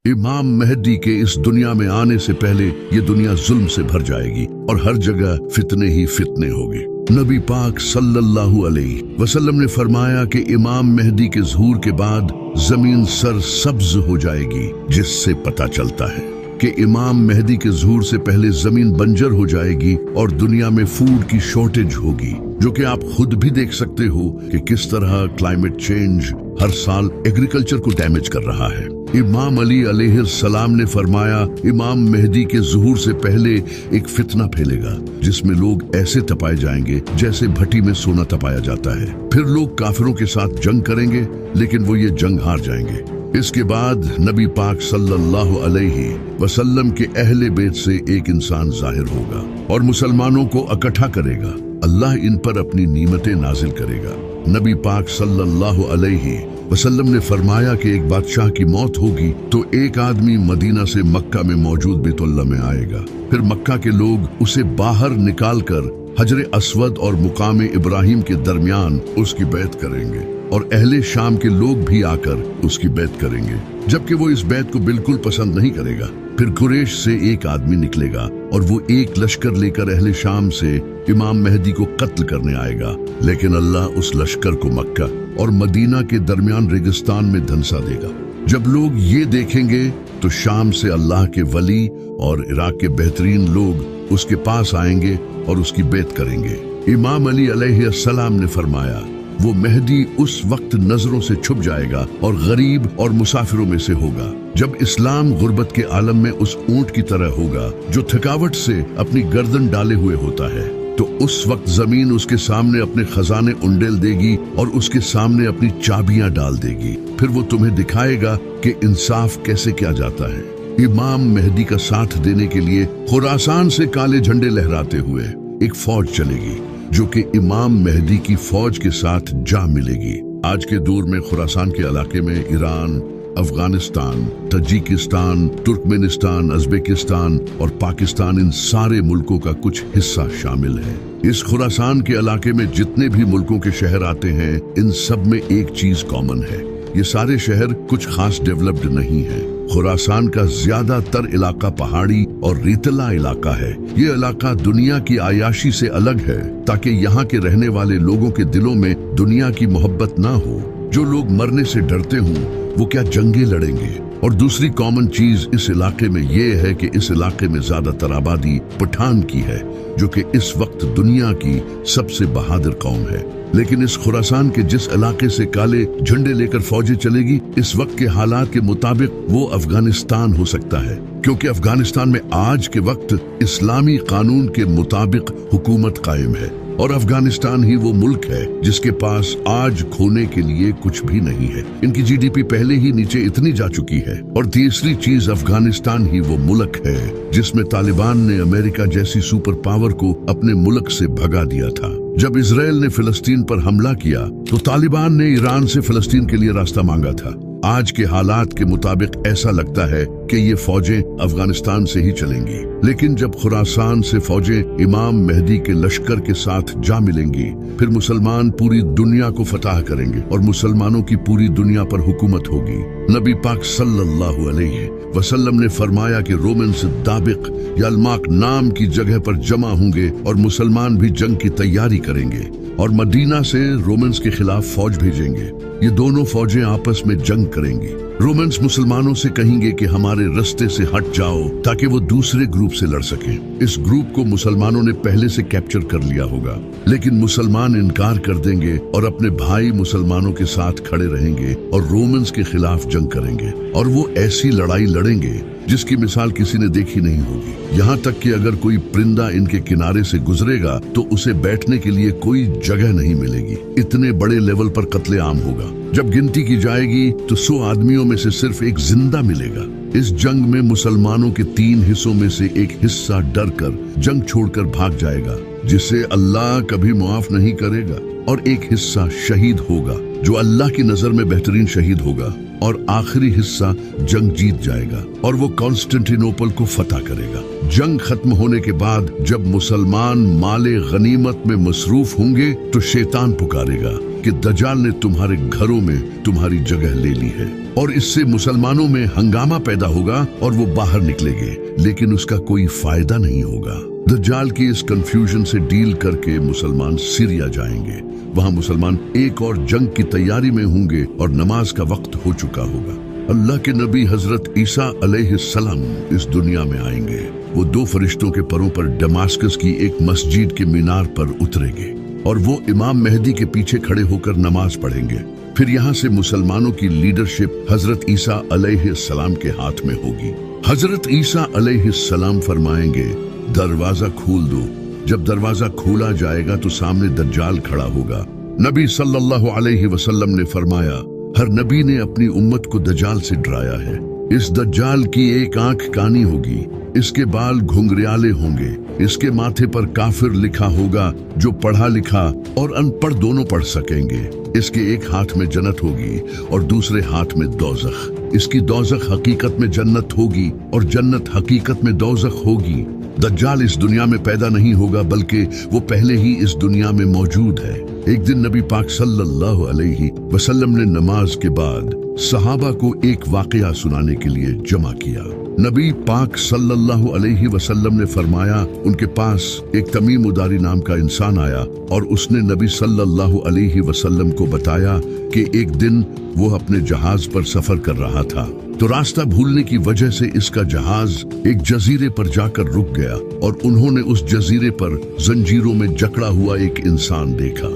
इमाम मेहदी के इस दुनिया में आने से पहले ये दुनिया जुल्म से भर जाएगी और हर जगह फितने ही फितने होंगे। नबी पाक सल्लल्लाहु अलैहि वसल्लम ने फरमाया कि इमाम मेहदी के ज़हूर के बाद जमीन सर सब्ज हो जाएगी, जिससे पता चलता है कि इमाम मेहदी के ज़हूर से पहले जमीन बंजर हो जाएगी और दुनिया में फूड की शॉर्टेज होगी, जो कि आप खुद भी देख सकते हो कि किस तरह क्लाइमेट चेंज हर साल एग्रीकल्चर को डैमेज कर रहा है। इमाम अली अलैहिस्सलाम ने फरमाया, इमाम मेहदी के ज़हूर से पहले एक फितना फैलेगा जिसमें लोग ऐसे तपाए जाएंगे जैसे भट्टी में सोना तपाया जाता है। फिर लोग काफिरों के साथ जंग करेंगे, लेकिन वो ये जंग हार जाएंगे। इसके बाद नबी पाक सल्लल्लाहु अलैहि वसल्लम के अहले बैत से एक इंसान जाहिर होगा और मुसलमानों को इकट्ठा करेगा। अल्लाह इन पर अपनी नीमतें नाजिल करेगा। नबी पाक सल्लल्लाहु अलैहि वसल्लम ने फरमाया कि एक बादशाह की मौत होगी तो एक आदमी मदीना से मक्का में मौजूद बैतुल्लाह में आएगा। फिर मक्का के लोग उसे बाहर निकालकर हजर अस्वद और मुकाम इब्राहिम के दरमियान उसकी बैत करेंगे और अहले शाम के लोग भी आकर उसकी बैत करेंगे, जबकि वो इस बैत को बिल्कुल पसंद नहीं करेगा। फिर कुरैश से एक आदमी निकलेगा और वो एक लश्कर लेकर अहले शाम से इमाम मेहदी को कत्ल करने आएगा, लेकिन अल्लाह उस लश्कर को मक्का और मदीना के दरमियान रेगिस्तान में धंसा देगा। जब लोग ये देखेंगे तो शाम से अल्लाह के वली और इराक के बेहतरीन लोग उसके पास आएंगे और उसकी बैत करेंगे। इमाम अली अलैहिस्सलाम ने फरमाया, वो मेहदी उस वक्त नजरों से छुप जाएगा और गरीब और मुसाफिरों में से होगा। जब इस्लाम गुर्बत के आलम में उस ऊंट की तरह होगा जो थकावट से अपनी गर्दन डाले हुए होता है, तो उस वक्त जमीन उसके सामने अपने खजाने उंडेल देगी और उसके सामने अपनी चाबियां डाल देगी। फिर वो तुम्हें दिखाएगा कि इंसाफ कैसे किया जाता है। इमाम मेहदी का साथ देने के लिए खुरासान से काले झंडे लहराते हुए एक फौज चलेगी, जो कि इमाम मेहदी की फौज के साथ जा मिलेगी। आज के दौर में खुरासान के इलाके में Iran, Afghanistan, Tajikistan, Turkmenistan, Uzbekistan और पाकिस्तान, इन सारे मुल्कों का कुछ हिस्सा शामिल है। इस खुरासान के इलाके में जितने भी मुल्कों के शहर आते हैं, इन सब में एक चीज कॉमन है, ये सारे शहर कुछ खास डेवलप्ड नहीं है। खुरासान का ज्यादातर इलाका पहाड़ी और रेतला इलाका है। ये इलाका दुनिया की आयाशी से अलग है, ताकि यहाँ के रहने वाले लोगों के दिलों में दुनिया की मोहब्बत ना हो। जो लोग मरने से डरते हों, वो क्या जंगे लड़ेंगे। और दूसरी कॉमन चीज इस इलाके में ये है कि इस इलाके में ज्यादातर आबादी पठान की है, जो कि इस वक्त दुनिया की सबसे बहादुर कौम है। लेकिन इस खुरासान के जिस इलाके से काले झंडे लेकर फौजें चलेगी, इस वक्त के हालात के मुताबिक वो अफगानिस्तान हो सकता है, क्योंकि अफगानिस्तान में आज के वक्त इस्लामी कानून के मुताबिक हुकूमत कायम है और अफगानिस्तान ही वो मुल्क है जिसके पास आज खोने के लिए कुछ भी नहीं है। इनकी जीडीपी पहले ही नीचे इतनी जा चुकी है। और तीसरी चीज, अफगानिस्तान ही वो मुल्क है जिसमें तालिबान ने अमेरिका जैसी सुपर पावर को अपने मुल्क से भगा दिया था। जब इजराइल ने फिलिस्तीन पर हमला किया तो तालिबान ने ईरान से फिलिस्तीन के लिए रास्ता मांगा था। आज के हालात के मुताबिक ऐसा लगता है कि ये फौजें अफगानिस्तान से ही चलेंगी। लेकिन जब खुरासान से फौजें इमाम मेहदी के लश्कर के साथ जा मिलेंगी, फिर मुसलमान पूरी दुनिया को फतह करेंगे और मुसलमानों की पूरी दुनिया पर हुकूमत होगी। नबी पाक सल्लल्लाहु अलैहि वसल्लम ने फरमाया कि रोमन्स दाबिक या अल्माक नाम की जगह पर जमा होंगे और मुसलमान भी जंग की तैयारी करेंगे और मदीना से रोमन्स के खिलाफ फौज भेजेंगे। ये दोनों फौजें आपस में जंग करेंगी। रोमन्स मुसलमानों से कहेंगे कि हमारे रास्ते से हट जाओ, ताकि वो दूसरे ग्रुप से लड़ सकें। इस ग्रुप को मुसलमानों ने पहले से कैप्चर कर लिया होगा, लेकिन मुसलमान इनकार कर देंगे और अपने भाई मुसलमानों के साथ खड़े रहेंगे और रोमन्स के खिलाफ जंग करेंगे। और वो ऐसी लड़ाई लड़ेंगे जिसकी मिसाल किसी ने देखी नहीं होगी। यहाँ तक कि अगर कोई परिंदा इनके किनारे से गुजरेगा तो उसे बैठने के लिए कोई जगह नहीं मिलेगी। इतने बड़े लेवल पर कत्लेआम होगा। जब गिनती की जाएगी तो 100 आदमियों में से सिर्फ एक जिंदा मिलेगा। इस जंग में मुसलमानों के 3 हिस्सों में से एक हिस्सा डर कर जंग छोड़कर भाग जाएगा, जिसे अल्लाह कभी माफ नहीं करेगा, और एक हिस्सा शहीद होगा जो अल्लाह की नजर में बेहतरीन शहीद होगा, और आखिरी हिस्सा जंग जीत जाएगा और वो कॉन्स्टेंटिनोपल को फतह करेगा। जंग खत्म होने के बाद जब मुसलमान माले गनीमत में मसरूफ होंगे तो शैतान पुकारेगा कि दज्जाल ने तुम्हारे घरों में तुम्हारी जगह ले ली है और इससे मुसलमानों में हंगामा पैदा होगा और वो बाहर निकलेंगे, लेकिन उसका कोई फायदा नहीं होगा। दज्जाल की इस कंफ्यूजन से डील करके मुसलमान सीरिया जाएंगे। वहां मुसलमान एक और जंग की तैयारी में होंगे और नमाज का वक्त हो चुका होगा। अल्लाह के नबी हजरत ईसा अलैहिस्सलाम इस दुनिया में आएंगे। वो 2 फरिश्तों के परों पर दमास्कस की एक मस्जिद के मीनार पर उतरेंगे और वो इमाम मेहदी के पीछे खड़े होकर नमाज पढ़ेंगे। फिर यहाँ से मुसलमानों की लीडरशिप हजरत ईसा अलैहिस्सलाम के हाथ में होगी। हजरत ईसा अलैहिस्सलाम फरमाएंगे, दरवाजा खोल दो। जब दरवाजा खोला जाएगा तो सामने दज्जाल खड़ा होगा। नबी सल्लल्लाहु अलैहि वसल्लम ने फरमाया, हर नबी ने अपनी उम्मत को दज्जाल से डराया है। इस दज्जाल की एक आंख कानी होगी, इसके बाल घुंघरियाले होंगे, इसके माथे पर काफिर लिखा होगा, जो पढ़ा लिखा और अनपढ़ दोनों पढ़ सकेंगे। इसके एक हाथ में जन्नत होगी और दूसरे हाथ में दोज़ख। इसकी दोज़ख हकीकत में जन्नत होगी और जन्नत हकीकत में दोज़ख होगी। दज्जाल इस दुनिया में पैदा नहीं होगा, बल्कि वो पहले ही इस दुनिया में मौजूद है। एक दिन नबी पाक सल्लल्लाहु अलैहि वसल्लम ने नमाज के बाद सहाबा को एक वाकया सुनाने के लिए जमा किया। नबी पाक सल्लल्लाहु अलैहि वसल्लम ने फरमाया, उनके पास एक तमीम उदारी नाम का इंसान आया और उसने नबी सल्लल्लाहु अलैहि वसल्लम को बताया कि एक दिन वो अपने जहाज पर सफर कर रहा था, तो रास्ता भूलने की वजह से इसका जहाज एक जजीरे पर जाकर रुक गया और उन्होंने उस जजीरे पर जंजीरों में जकड़ा हुआ एक इंसान देखा।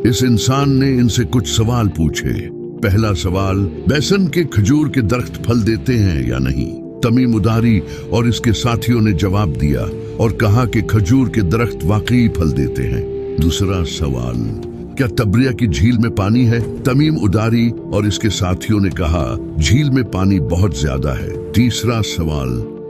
इस इंसान ने इनसे कुछ सवाल पूछे। पहला सवाल, बेसन के खजूर के दरख्त फल देते हैं या नहीं? तमीम उदारी और इसके साथियों ने जवाब दिया और कहा कि खजूर के दरख्त वाकई फल देते हैं। दूसरा सवाल, क्या तबरिया की झील में पानी है? तमीम उदारी और इसके साथियों ने कहा, झील में पानी बहुत ज्यादा है। तीसरा सवाल,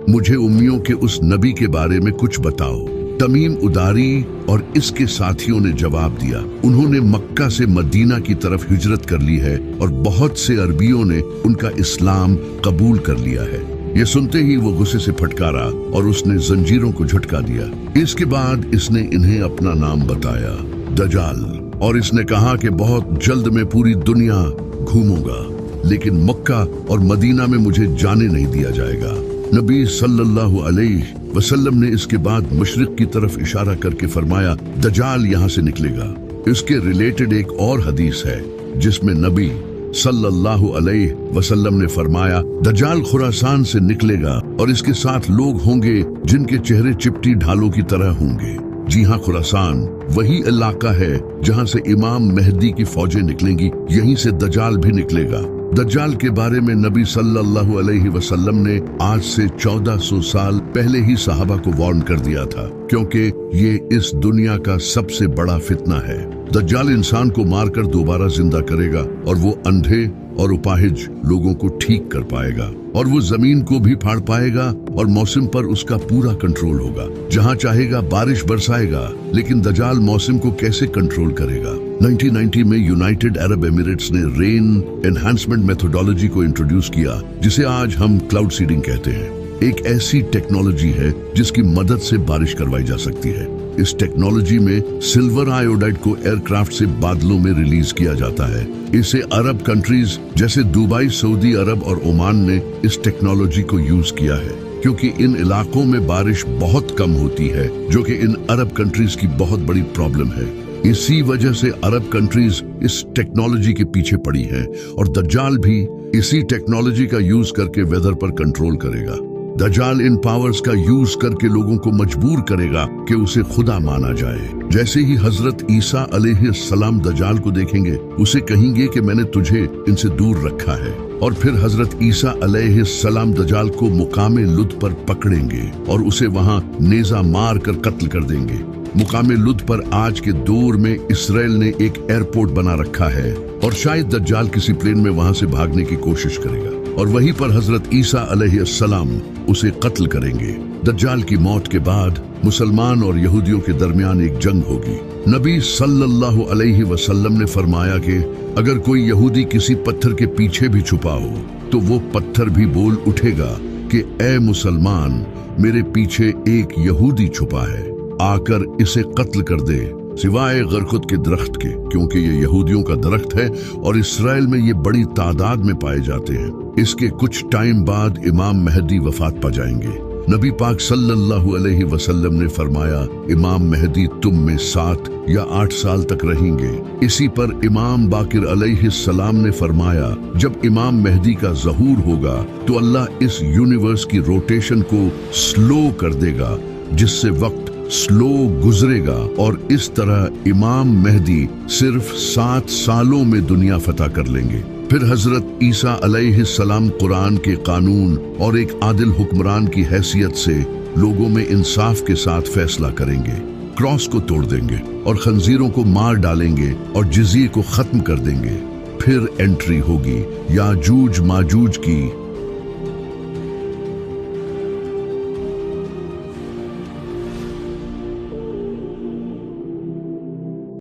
मुझे उम्मियों के उस नबी के बारे में कुछ बताओ। तमीम उदारी और इसके साथियों ने जवाब दिया, उन्होंने मक्का से मदीना की तरफ हिजरत कर ली है और बहुत से अरबियों ने उनका इस्लाम कबूल कर लिया है। ये सुनते ही वो गुस्से से फटकारा और उसने जंजीरों को झटका दिया। इसके बाद इसने इन्हें अपना नाम बताया, दज्जाल, और इसने कहा कि बहुत जल्द मैं पूरी दुनिया घूमूंगा, लेकिन मक्का और मदीना में मुझे जाने नहीं दिया जाएगा। नबी सल्लल्लाहु अलैहि वसल्लम ने इसके बाद मशरिक की तरफ इशारा करके फरमाया, दज्जाल यहाँ से निकलेगा। इसके रिलेटेड एक और हदीस है जिसमें नबी सल्लल्लाहु अलैहि वसल्लम ने फरमाया, दज्जाल खुरासान से निकलेगा और इसके साथ लोग होंगे जिनके चेहरे चिपटी ढालों की तरह होंगे। जी हाँ, खुरासान वही इलाका है जहाँ से इमाम मेहदी की फौजें निकलेंगी, यहीं से दज्जाल भी निकलेगा। दज्जाल के बारे में नबी सल्लल्लाहु अलैहि वसल्लम ने आज से 1400 साल पहले ही सहाबा को वार्न कर दिया था, क्योंकि ये इस दुनिया का सबसे बड़ा फितना है। दज्जाल इंसान को मारकर दोबारा जिंदा करेगा और वो अंधे और उपाहिज लोगों को ठीक कर पाएगा और वो जमीन को भी फाड़ पाएगा और मौसम पर उसका पूरा कंट्रोल होगा। जहाँ चाहेगा बारिश बरसाएगा, लेकिन दज्जाल मौसम को कैसे कंट्रोल करेगा? 1990 में यूनाइटेड अरब एमिरेट्स ने रेन एनहांसमेंट मेथोडोलॉजी को इंट्रोड्यूस किया, जिसे आज हम क्लाउड सीडिंग कहते हैं। एक ऐसी टेक्नोलॉजी है जिसकी मदद से बारिश करवाई जा सकती है। इस टेक्नोलॉजी में सिल्वर आयोडाइड को एयरक्राफ्ट से बादलों में रिलीज किया जाता है। इसे अरब कंट्रीज जैसे दुबई, सऊदी अरब और ओमान ने इस टेक्नोलॉजी को यूज किया है, क्योंकि इन इलाकों में बारिश बहुत कम होती है, जो कि इन अरब कंट्रीज की बहुत बड़ी प्रॉब्लम है। इसी वजह से अरब कंट्रीज इस टेक्नोलॉजी के पीछे पड़ी है और दज्जाल भी इसी टेक्नोलॉजी का यूज करके वेदर पर कंट्रोल करेगा। दज्जाल इन पावर्स का यूज करके लोगों को मजबूर करेगा कि उसे खुदा माना जाए। जैसे ही हजरत ईसा अलैहिस्सलाम दज्जाल को देखेंगे, उसे कहेंगे कि मैंने तुझे इनसे दूर रखा है, और फिर हजरत ईसा अलैहिस्सलाम दज्जाल को मुकामे लुद पर पकड़ेंगे और उसे वहां नेजा मार कर कत्ल कर देंगे। मुकामे लुद पर आज के दौर में इसराइल ने एक एयरपोर्ट बना रखा है और शायद दज्जाल किसी प्लेन में वहां से भागने की कोशिश करेगा और वहीं पर हजरत ईसा अलैहिस्सलाम उसे कत्ल करेंगे। दज्जाल की मौत के बाद मुसलमान और यहूदियों के दरमियान एक जंग होगी। नबी सल्लल्लाहु अलैहि वसल्लम ने फरमाया कि अगर कोई यहूदी किसी पत्थर के पीछे भी छुपा हो तो वो पत्थर भी बोल उठेगा कि ए मुसलमान, मेरे पीछे एक यहूदी छुपा है, आकर इसे कत्ल कर दे। सिवाय गरकुत के दरख्त के, क्योंकि ये यहूदियों का दरख्त है और इसराइल में ये बड़ी तादाद में पाए जाते हैं। इसके कुछ टाइम बाद इमाम महदी वफात पा जाएंगे। नबी पाक सल्लल्लाहु अलैहि वसल्लम ने फरमाया, इमाम महदी तुम में 7 या 8 साल तक रहेंगे। इसी पर इमाम बाकिर अलैहिस्सलाम ने फरमाया, जब इमाम महदी का ज़हूर होगा तो अल्लाह इस यूनिवर्स की रोटेशन को स्लो कर देगा, जिससे वक्त स्लो गुजरेगा और इस तरह इमाम महदी सिर्फ 7 सालों में दुनिया फतह कर लेंगे। फिर हजरत ईसा अलैहिस्सलाम कुरान के कानून और एक आदिल हुक्मरान की हैसियत से लोगों में इंसाफ के साथ फैसला करेंगे, क्रॉस को तोड़ देंगे और खंजीरों को मार डालेंगे और जिज़िये को खत्म कर देंगे। फिर एंट्री होगी याजूज माजूज की